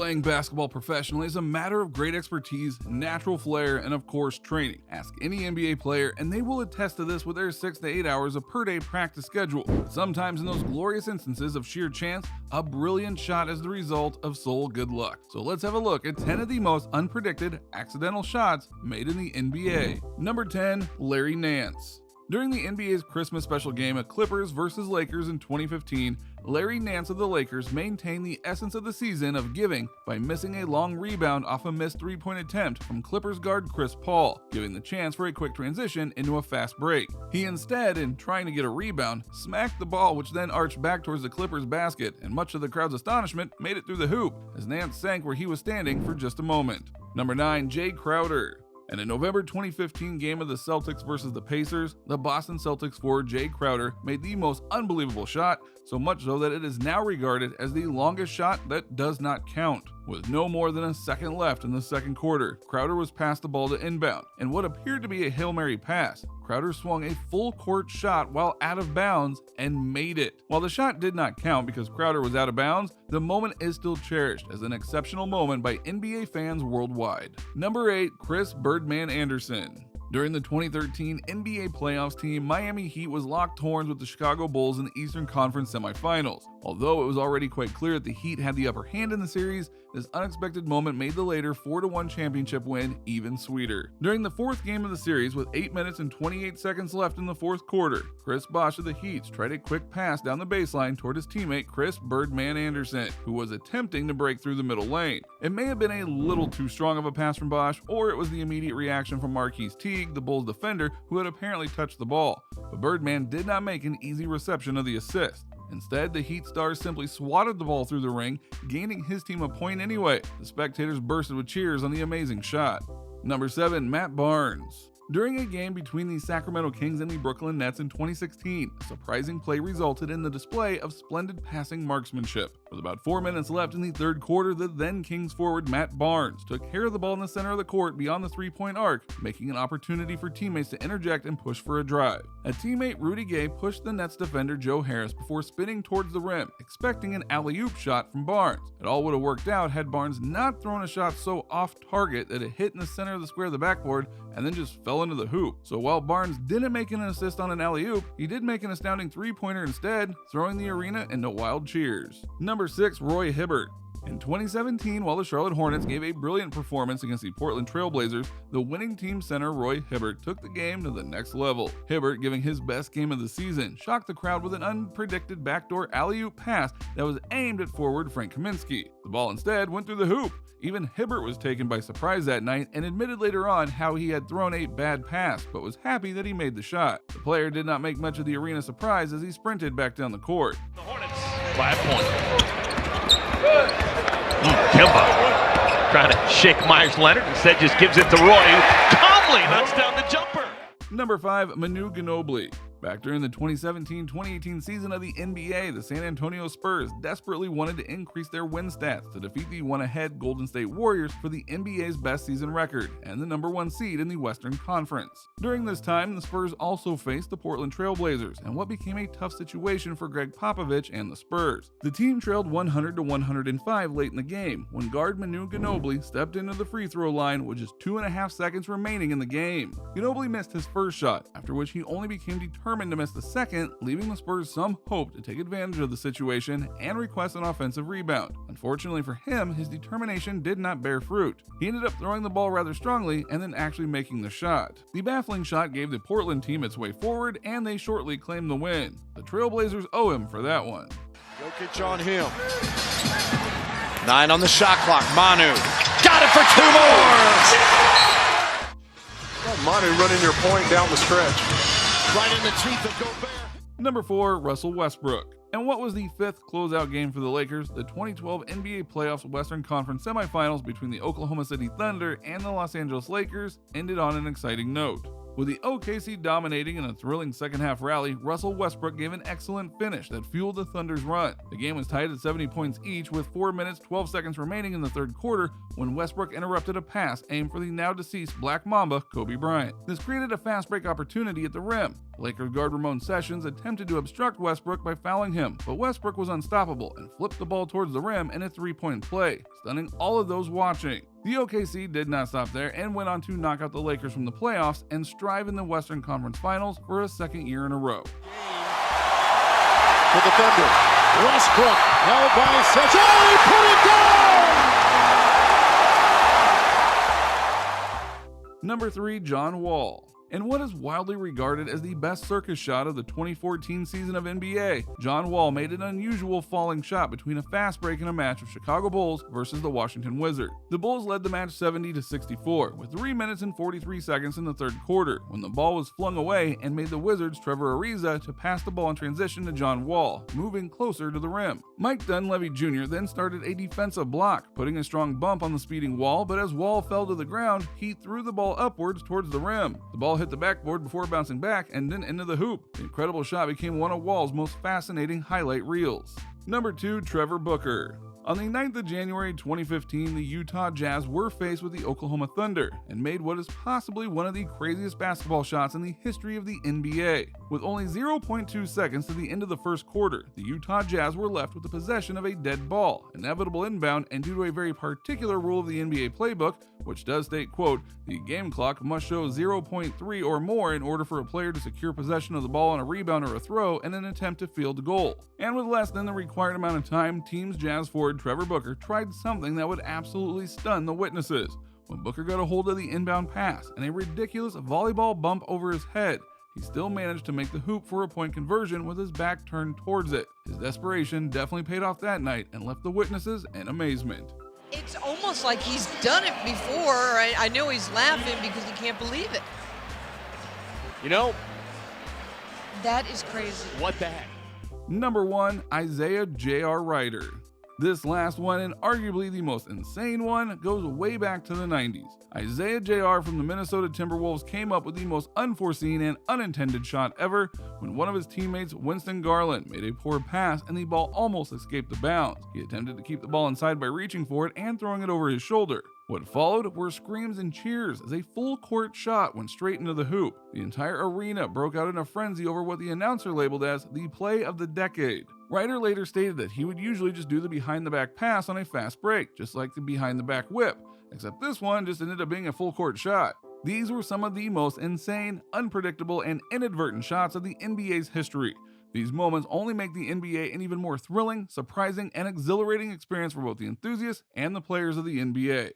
Playing basketball professionally is a matter of great expertise, natural flair, and of course training. Ask any NBA player and they will attest to this with their 6 to 8 hours of per day practice schedule. But sometimes in those glorious instances of sheer chance, a brilliant shot is the result of sole good luck. So let's have a look at 10 of the most unpredicted accidental shots made in the NBA. Number 10, Larry Nance. During the NBA's Christmas special game at Clippers vs. Lakers in 2015, Larry Nance of the Lakers maintained the essence of the season of giving by missing a long rebound off a missed three-point attempt from Clippers guard Chris Paul, giving the chance for a quick transition into a fast break. He instead, in trying to get a rebound, smacked the ball which then arched back towards the Clippers basket, and much to the crowd's astonishment, made it through the hoop, as Nance sank where he was standing for just a moment. Number 9, Jay Crowder. In a November 2015 game of the Celtics versus the Pacers, the Boston Celtics forward Jay Crowder made the most unbelievable shot, so much so that it is now regarded as the longest shot that does not count. With no more than a second left in the second quarter, Crowder was passed the ball to inbound, and what appeared to be a Hail Mary pass, Crowder swung a full court shot while out of bounds and made it. While the shot did not count because Crowder was out of bounds, the moment is still cherished as an exceptional moment by NBA fans worldwide. Number 8, Chris Birdman Anderson. During the 2013 NBA playoffs, team Miami Heat was locked horns with the Chicago Bulls in the Eastern Conference semifinals. Although it was already quite clear that the Heat had the upper hand in the series, this unexpected moment made the later 4-1 championship win even sweeter. During the fourth game of the series, with 8 minutes and 28 seconds left in the fourth quarter, Chris Bosh of the Heat tried a quick pass down the baseline toward his teammate Chris Birdman Anderson, who was attempting to break through the middle lane. It may have been a little too strong of a pass from Bosh, or it was the immediate reaction from Marquise Teague, the Bulls defender, who had apparently touched the ball. But Birdman did not make an easy reception of the assist. Instead, the Heat star simply swatted the ball through the ring, gaining his team a point anyway. The spectators bursted with cheers on the amazing shot. Number 7, Matt Barnes. During a game between the Sacramento Kings and the Brooklyn Nets in 2016, a surprising play resulted in the display of splendid passing marksmanship. With about 4 minutes left in the third quarter, the then Kings forward Matt Barnes took care of the ball in the center of the court beyond the three-point arc, making an opportunity for teammates to interject and push for a drive. A teammate, Rudy Gay, pushed the Nets defender Joe Harris before spinning towards the rim, expecting an alley-oop shot from Barnes. It all would have worked out had Barnes not thrown a shot so off-target that it hit in the center of the square of the backboard and then just fell into the hoop. So while Barnes didn't make an assist on an alley-oop, he did make an astounding three-pointer instead, throwing the arena into wild cheers. Number 6, Roy Hibbert. In 2017, while the Charlotte Hornets gave a brilliant performance against the Portland Trail Blazers, the winning team center Roy Hibbert took the game to the next level. Hibbert, giving his best game of the season, shocked the crowd with an unpredicted backdoor alley-oop pass that was aimed at forward Frank Kaminsky. The ball instead went through the hoop. Even Hibbert was taken by surprise that night and admitted later on how he had thrown a bad pass, but was happy that he made the shot. The player did not make much of the arena surprise as he sprinted back down the court. The Hornets, 5 points. Kimba trying to shake Myers Leonard, instead just gives it to Roy, who calmly knocks down the jumper. Number 5, Manu Ginobili. Back during the 2017-2018 season of the NBA, the San Antonio Spurs desperately wanted to increase their win stats to defeat the one-ahead Golden State Warriors for the NBA's best season record and the number 1 seed in the Western Conference. During this time, the Spurs also faced the Portland Trail Blazers and what became a tough situation for Greg Popovich and the Spurs. The team trailed 100-105 late in the game when guard Manu Ginobili stepped into the free throw line with just 2.5 seconds remaining in the game. Ginobili missed his first shot, after which he only became determined to miss the second, leaving the Spurs some hope to take advantage of the situation and request an offensive rebound. Unfortunately for him, his determination did not bear fruit. He ended up throwing the ball rather strongly and then actually making the shot. The baffling shot gave the Portland team its way forward, and they shortly claimed the win. The Trailblazers owe him for that one. Jokic on him. 9 on the shot clock. Manu got it for 2 more. Manu running your point down the stretch. Right in the teeth of Gobert. Number 4, Russell Westbrook. And what was the 5th closeout game for the Lakers, the 2012 NBA Playoffs Western Conference semifinals between the Oklahoma City Thunder and the Los Angeles Lakers ended on an exciting note. With the OKC dominating in a thrilling second-half rally, Russell Westbrook gave an excellent finish that fueled the Thunder's run. The game was tied at 70 points each with 4 minutes 12 seconds remaining in the third quarter when Westbrook interrupted a pass aimed for the now-deceased Black Mamba, Kobe Bryant. This created a fast break opportunity at the rim. Lakers guard Ramon Sessions attempted to obstruct Westbrook by fouling him, but Westbrook was unstoppable and flipped the ball towards the rim in a three-point play, stunning all of those watching. The OKC did not stop there and went on to knock out the Lakers from the playoffs and strive in the Western Conference Finals for a second year in a row. For the Thunder, Westbrook held by Sessions. Oh, he put it down! Number 3, John Wall. In what is widely regarded as the best circus shot of the 2014 season of NBA, John Wall made an unusual falling shot between a fast break in a match of Chicago Bulls versus the Washington Wizards. The Bulls led the match 70-64 with 3 minutes and 43 seconds in the third quarter when the ball was flung away and made the Wizards' Trevor Ariza to pass the ball in transition to John Wall, moving closer to the rim. Mike Dunleavy Jr. then started a defensive block, putting a strong bump on the speeding Wall, but as Wall fell to the ground, he threw the ball upwards towards the rim. The ball hit the backboard before bouncing back and then into the hoop. The incredible shot became one of Wall's most fascinating highlight reels. Number 2, Trevor Booker. On the 9th of January 2015, the Utah Jazz were faced with the Oklahoma Thunder and made what is possibly one of the craziest basketball shots in the history of the NBA. With only 0.2 seconds to the end of the first quarter, the Utah Jazz were left with the possession of a dead ball, inevitable inbound, and due to a very particular rule of the NBA playbook, which does state, quote, the game clock must show 0.3 or more in order for a player to secure possession of the ball on a rebound or a throw in an attempt to field a goal. And with less than the required amount of time, Team's Jazz forward Trevor Booker tried something that would absolutely stun the witnesses. When Booker got a hold of the inbound pass and a ridiculous volleyball bump over his head, he still managed to make the hoop for a point conversion with his back turned towards it. His desperation definitely paid off that night and left the witnesses in amazement. It's almost like he's done it before. I know he's laughing because he can't believe it. You know, That is crazy. what the heck? Number 1, Isaiah J.R. Ryder. This last one, and arguably the most insane one, goes way back to the 90s. Isaiah J.R. from the Minnesota Timberwolves came up with the most unforeseen and unintended shot ever when one of his teammates, Winston Garland, made a poor pass and the ball almost escaped the bounds. He attempted to keep the ball inside by reaching for it and throwing it over his shoulder. What followed were screams and cheers as a full-court shot went straight into the hoop. The entire arena broke out in a frenzy over what the announcer labeled as the play of the decade. Ryder later stated that he would usually just do the behind-the-back pass on a fast break, just like the behind-the-back whip, except this one just ended up being a full-court shot. These were some of the most insane, unpredictable, and inadvertent shots of the NBA's history. These moments only make the NBA an even more thrilling, surprising, and exhilarating experience for both the enthusiasts and the players of the NBA.